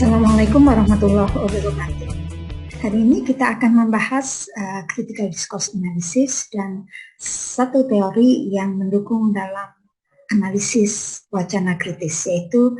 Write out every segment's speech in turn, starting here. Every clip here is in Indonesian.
Assalamualaikum warahmatullahi wabarakatuh. Hari ini kita akan membahas critical discourse analysis dan satu teori yang mendukung dalam analisis wacana kritis, yaitu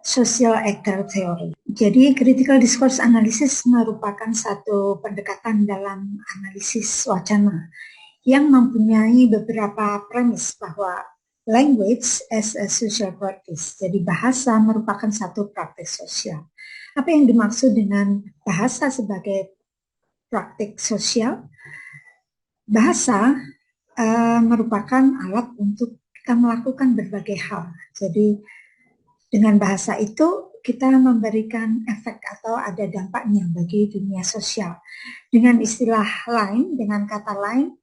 social actor theory. Jadi critical discourse analysis merupakan satu pendekatan dalam analisis wacana yang mempunyai beberapa premis bahwa language as a social practice. Jadi bahasa merupakan satu praktik sosial. Apa yang dimaksud dengan bahasa sebagai praktik sosial? Bahasa merupakan alat untuk kita melakukan berbagai hal. Jadi dengan bahasa itu kita memberikan efek atau ada dampaknya bagi dunia sosial. Dengan istilah lain, dengan kata lain,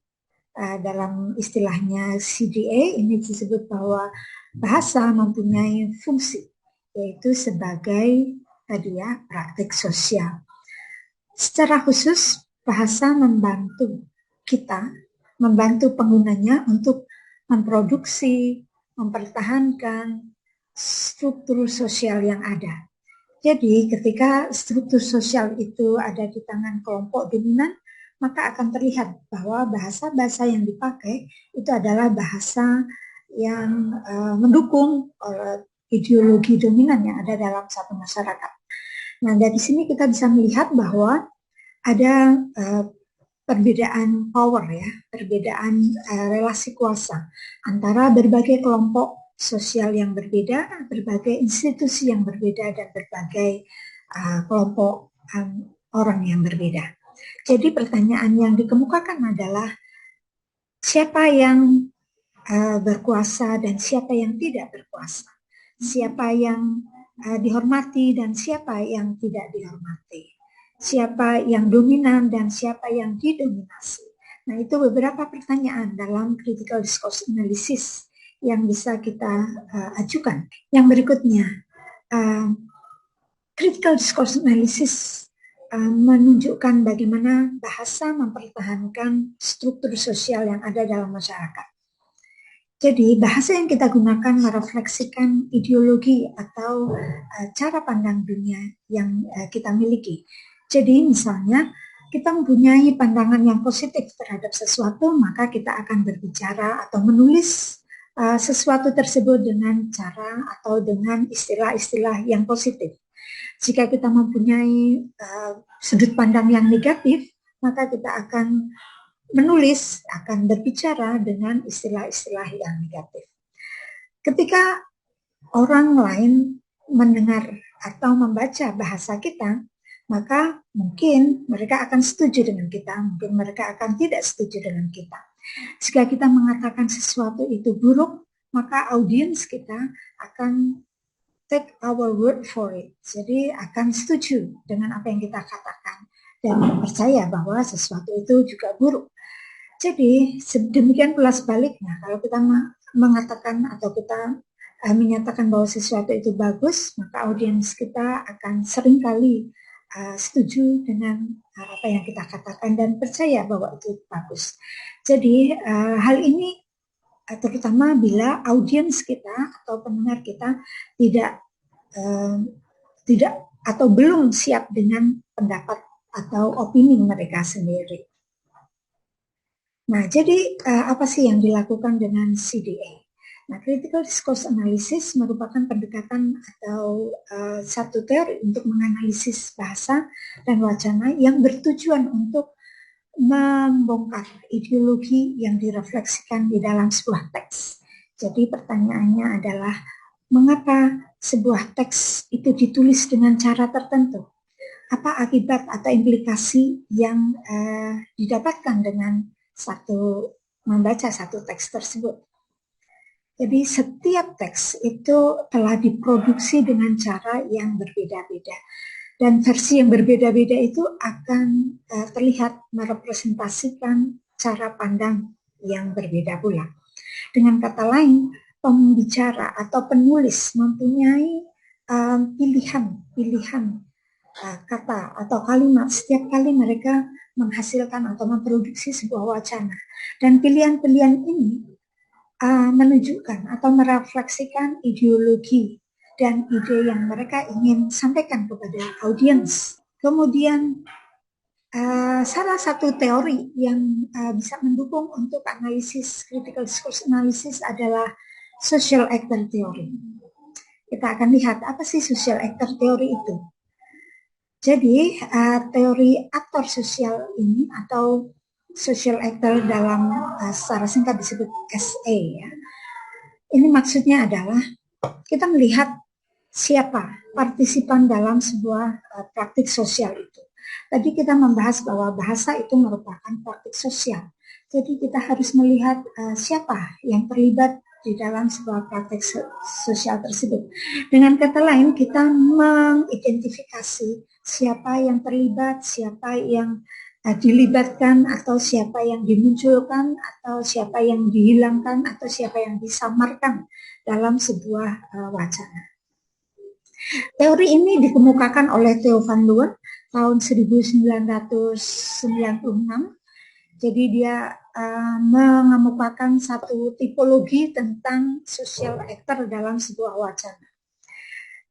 dalam istilahnya CDA ini disebut bahwa bahasa mempunyai fungsi, yaitu sebagai praktik sosial. Secara khusus bahasa membantu penggunanya untuk memproduksi, mempertahankan struktur sosial yang ada. Jadi ketika struktur sosial itu ada di tangan kelompok dominan, maka akan terlihat bahwa bahasa-bahasa yang dipakai itu adalah bahasa yang mendukung ideologi dominan yang ada dalam satu masyarakat. Nah, dari sini kita bisa melihat bahwa ada perbedaan power ya, perbedaan relasi kuasa antara berbagai kelompok sosial yang berbeda, berbagai institusi yang berbeda, dan berbagai kelompok orang yang berbeda. Jadi pertanyaan yang dikemukakan adalah siapa yang berkuasa dan siapa yang tidak berkuasa, siapa yang dihormati dan siapa yang tidak dihormati, siapa yang dominan dan siapa yang didominasi. Nah, itu beberapa pertanyaan dalam critical discourse analysis yang bisa kita ajukan. Yang berikutnya, critical discourse analysis menunjukkan bagaimana bahasa mempertahankan struktur sosial yang ada dalam masyarakat. Jadi bahasa yang kita gunakan merefleksikan ideologi atau cara pandang dunia yang kita miliki. Jadi misalnya kita mempunyai pandangan yang positif terhadap sesuatu, maka kita akan berbicara atau menulis sesuatu tersebut dengan cara atau dengan istilah-istilah yang positif. Jika kita mempunyai sudut pandang yang negatif, maka kita akan menulis, akan berbicara dengan istilah-istilah yang negatif. Ketika orang lain mendengar atau membaca bahasa kita, maka mungkin mereka akan setuju dengan kita, mungkin mereka akan tidak setuju dengan kita. Jika kita mengatakan sesuatu itu buruk, maka audiens kita akan take our word for it. Jadi akan setuju dengan apa yang kita katakan dan percaya bahwa sesuatu itu juga buruk. Jadi demikian pula sebaliknya, kalau kita mengatakan atau kita menyatakan bahwa sesuatu itu bagus, maka audiens kita akan seringkali setuju dengan apa yang kita katakan dan percaya bahwa itu bagus. Jadi hal ini terutama bila audiens kita atau pendengar kita tidak atau belum siap dengan pendapat atau opini mereka sendiri. Nah, jadi apa sih yang dilakukan dengan CDA? Nah, critical discourse analysis merupakan pendekatan atau satu teori untuk menganalisis bahasa dan wacana yang bertujuan untuk membongkar ideologi yang direfleksikan di dalam sebuah teks. Jadi pertanyaannya adalah mengapa sebuah teks itu ditulis dengan cara tertentu? Apa akibat atau implikasi yang didapatkan dengan membaca satu teks tersebut? Jadi setiap teks itu telah diproduksi dengan cara yang berbeda-beda. Dan versi yang berbeda-beda itu akan terlihat merepresentasikan cara pandang yang berbeda pula. Dengan kata lain, pembicara atau penulis mempunyai pilihan kata atau kalimat setiap kali mereka menghasilkan atau memproduksi sebuah wacana. Dan pilihan-pilihan ini menunjukkan atau merefleksikan ideologi dan ide yang mereka ingin sampaikan kepada audiens. Kemudian salah satu teori yang bisa mendukung untuk analisis critical discourse analysis adalah social actor theory. Kita akan lihat apa sih social actor theory itu. Jadi teori aktor sosial ini atau social actor dalam secara singkat disebut SA ya. Ini maksudnya adalah kita melihat siapa partisipan dalam sebuah praktik sosial itu. Tadi kita membahas bahwa bahasa itu merupakan praktik sosial. Jadi kita harus melihat siapa yang terlibat di dalam sebuah praktik sosial tersebut. Dengan kata lain, kita mengidentifikasi siapa yang terlibat, siapa yang dilibatkan, atau siapa yang dimunculkan, atau siapa yang dihilangkan, atau siapa yang disamarkan dalam sebuah wacana. Teori ini dikemukakan oleh Theo van Leeuwen tahun 1996. Jadi dia mengemukakan satu tipologi tentang social actor dalam sebuah wacana.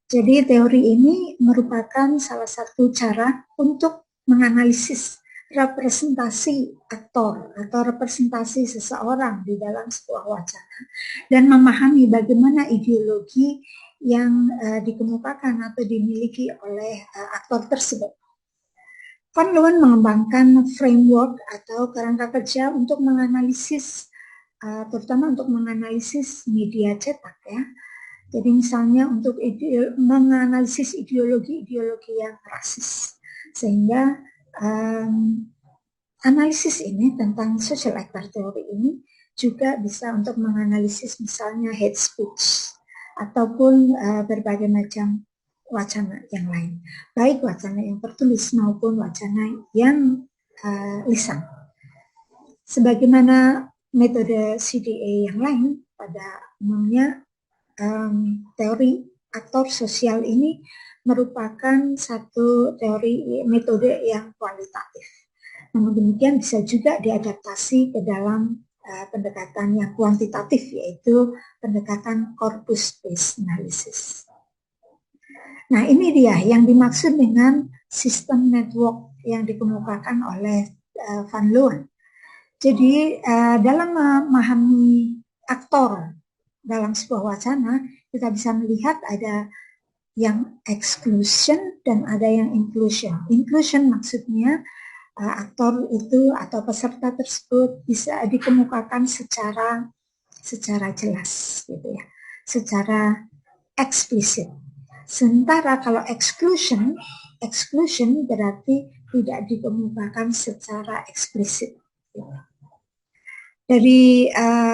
Jadi teori ini merupakan salah satu cara untuk menganalisis representasi aktor atau representasi seseorang di dalam sebuah wacana dan memahami bagaimana ideologi yang dikemukakan atau dimiliki oleh aktor tersebut. Van Leeuwen mengembangkan framework atau kerangka kerja untuk menganalisis, terutama untuk menganalisis media cetak ya. Jadi misalnya untuk menganalisis ideologi-ideologi yang rasis, sehingga analisis ini tentang social actor theory ini juga bisa untuk menganalisis misalnya hate speech ataupun berbagai macam wacana yang lain, baik wacana yang tertulis maupun wacana yang lisan. Sebagaimana metode CDA yang lain, pada umumnya teori aktor sosial ini merupakan satu teori metode yang kualitatif. Namun demikian bisa juga diadaptasi ke dalam pendekatan yang kuantitatif, yaitu pendekatan corpus based analysis. Nah, ini dia yang dimaksud dengan sistem network yang dikemukakan oleh Van Leeuwen. Jadi dalam memahami aktor dalam sebuah wacana, kita bisa melihat ada yang exclusion dan ada yang inclusion. Inclusion maksudnya aktor itu atau peserta tersebut bisa dikemukakan secara jelas, gitu ya, secara eksplisit. Sementara kalau exclusion berarti tidak dikemukakan secara eksplisit. Dari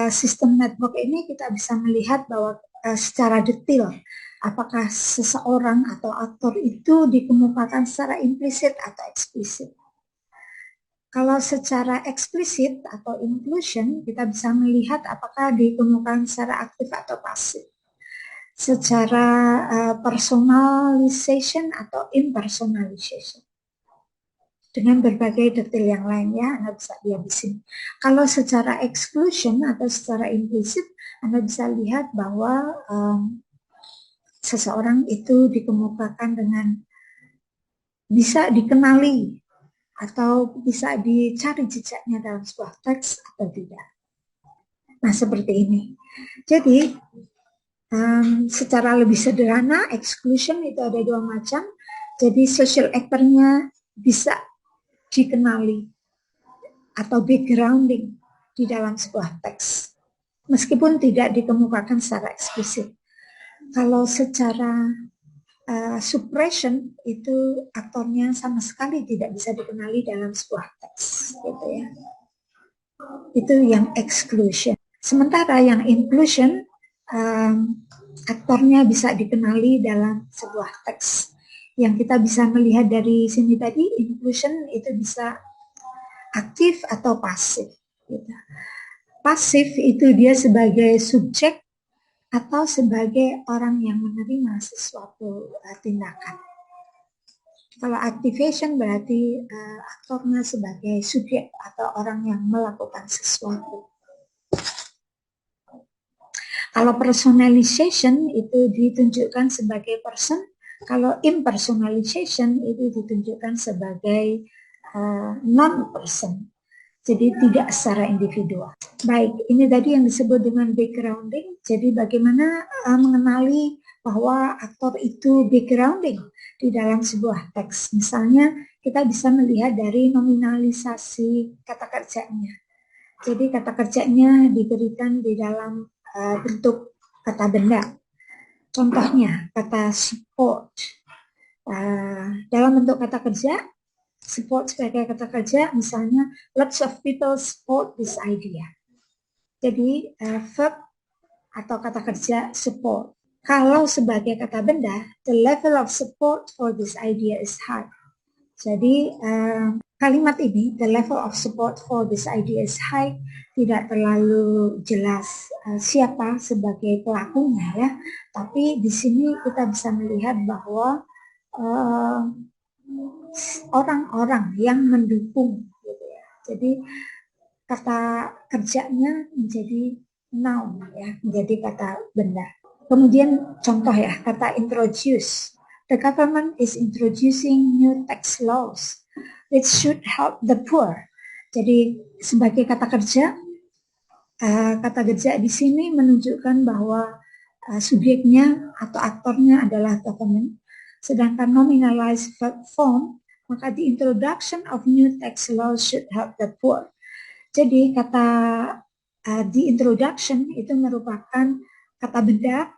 sistem network ini kita bisa melihat bahwa secara detail apakah seseorang atau aktor itu dikemukakan secara implisit atau eksplisit. Kalau secara eksplisit atau inclusion kita bisa melihat apakah dikemukakan secara aktif atau pasif. Secara personalization atau impersonalization. Dengan berbagai detail yang lainnya, Anda bisa lihat di sini. Kalau secara exclusion atau secara implisit, Anda bisa lihat bahwa seseorang itu dikemukakan dengan bisa dikenali atau bisa dicari jejaknya dalam sebuah teks atau tidak. Nah, seperti ini. Jadi, secara lebih sederhana, exclusion itu ada dua macam. Jadi social actor-nya bisa dikenali atau backgrounding di dalam sebuah teks, meskipun tidak dikemukakan secara eksplisit. Kalau secara suppression itu aktornya sama sekali tidak bisa dikenali dalam sebuah teks, gitu ya. Itu yang exclusion. Sementara yang inclusion, aktornya bisa dikenali dalam sebuah teks. Yang kita bisa melihat dari sini tadi, inclusion itu bisa aktif atau pasif. Gitu. Pasif itu dia sebagai subjek atau sebagai orang yang menerima sesuatu tindakan. Kalau activation berarti aktornya sebagai subjek atau orang yang melakukan sesuatu. Kalau personalization itu ditunjukkan sebagai person, kalau impersonalization itu ditunjukkan sebagai non-person. Jadi tidak secara individual. Baik, ini tadi yang disebut dengan backgrounding. Jadi bagaimana mengenali bahwa aktor itu backgrounding di dalam sebuah teks. Misalnya kita bisa melihat dari nominalisasi kata kerjanya. Jadi kata kerjanya diberikan di dalam bentuk kata benda. Contohnya kata support. Dalam bentuk kata kerja, support sebagai kata kerja, misalnya lots of people support this idea. Jadi verb atau kata kerja support. Kalau sebagai kata benda, the level of support for this idea is high. Jadi kalimat ini, the level of support for this idea is high, tidak terlalu jelas siapa sebagai pelakunya ya. Tapi di sini kita bisa melihat bahwa orang-orang yang mendukung gitu ya. Jadi kata kerjanya menjadi noun ya, menjadi kata benda. Kemudian contoh ya, kata introduce. The government is introducing new tax laws which should help the poor. Jadi sebagai kata kerja di sini menunjukkan bahwa subjeknya atau aktornya adalah government. Sedangkan nominalized form, maka the introduction of new tax laws should help the poor. Jadi kata the introduction itu merupakan kata benda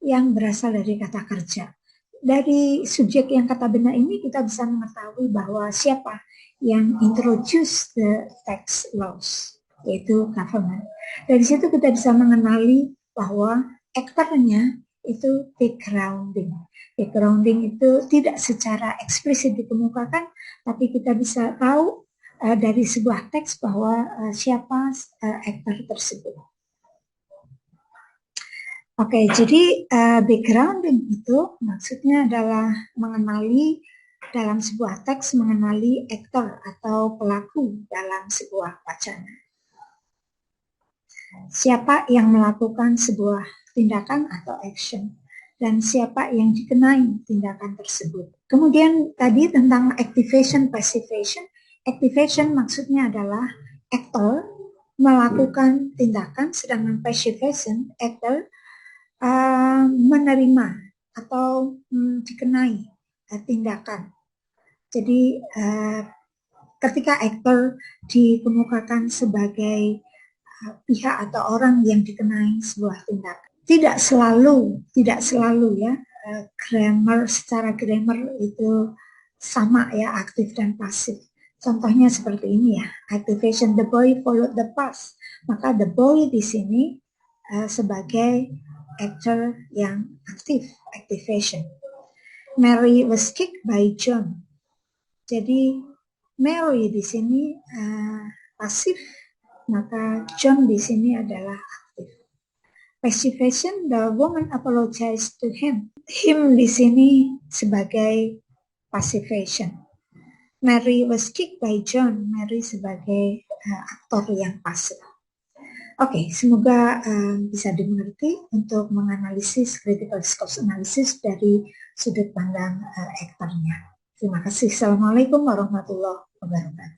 yang berasal dari kata kerja. Dari subjek yang kata benda ini kita bisa mengetahui bahwa siapa yang introduce the tax laws, yaitu government. Dari situ kita bisa mengenali bahwa aktornya itu backgrounding. Backgrounding itu tidak secara eksplisit dikemukakan, tapi kita bisa tahu dari sebuah teks bahwa siapa aktor tersebut. Oke, jadi backgrounding itu maksudnya adalah mengenali dalam sebuah teks, mengenali aktor atau pelaku dalam sebuah wacana. Siapa yang melakukan sebuah tindakan atau action, dan siapa yang dikenai tindakan tersebut. Kemudian tadi tentang activation, passivation. Activation maksudnya adalah aktor melakukan tindakan, sedangkan passivation, aktor menerima atau dikenai tindakan. Jadi ketika aktor dikemukakan sebagai pihak atau orang yang dikenai sebuah tindakan, tidak selalu ya secara grammar itu sama ya, aktif dan pasif. Contohnya seperti ini ya, activation, the boy followed the bus. Maka the boy di sini sebagai actor yang aktif, activation. Mary was kicked by John. Jadi Mary di sini pasif, maka John di sini adalah aktif. Passivation, the woman apologized to him. Him di sini sebagai passivation. Mary was kicked by John. Mary sebagai aktor yang pasif. Oke, semoga bisa dimengerti untuk menganalisis critical discourse analysis dari sudut pandang aktornya. Terima kasih. Assalamualaikum warahmatullahi wabarakatuh.